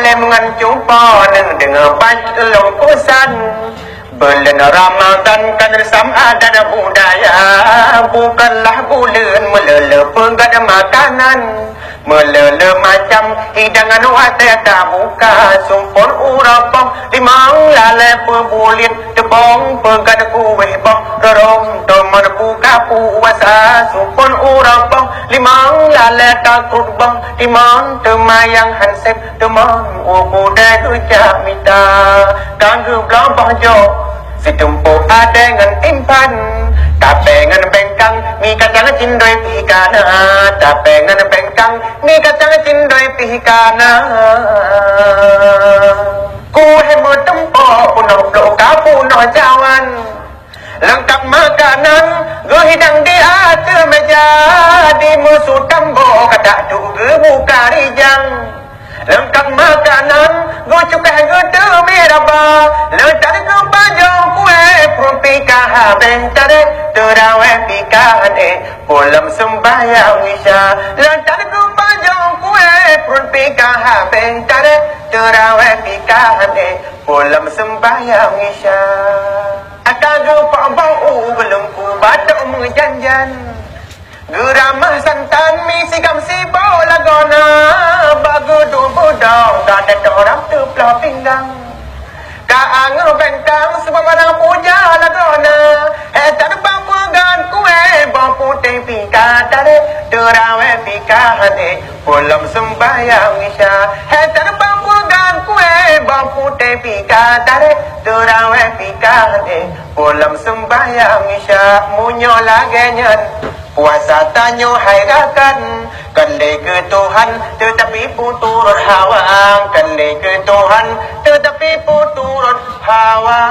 le menganjumpa dengan baik longkusan bulan Ramadan kan sama dan budaya, bukanlah bulan melelepekan makanan, melele macam hidangan wadah tak buka sumpun urapang limang lalai pebulit tepung pegan kue bang rorong teman buka puasa sumpun urapang limang lalai takut bang timang temayang hansip teman ubudah hujah mita kanggu belambang jo situmpo ada dengan impan tak pengen bengkang mi kacang cindoi pihikana tak pengen bengkang mi kacang cindoi pihikana ku hemo tempo puno bloka puno jawan lengkap makanan gue hidang di atas meja di musuh tambo kata duga buka rijang lengkap makanan gue cukai gede meraba letak ke bajang kue pika habeng tade terawih pika ade pulam sembahyang isya letak ke bajang kue pika habeng tade terawih pika ade pulam sembahyang isya ataga pak bau belum ku batuk menjanjan geramah santan mi sigam sibau lagona bagu du budau kada orang teplah pinggang kaang bentang sebab barang puja lagona tak bambu gan kue bambu tepi kadare terawih pika hade pulam sembahyang isya tak bambu gan kue bambu tepi kadare terawih pika hade pulam sembahyang isya munyo lagenyan puasa tanyo hairakan kali ke Tuhan tetapi puturut hawa kali ke Tuhan tetapi puturut hawa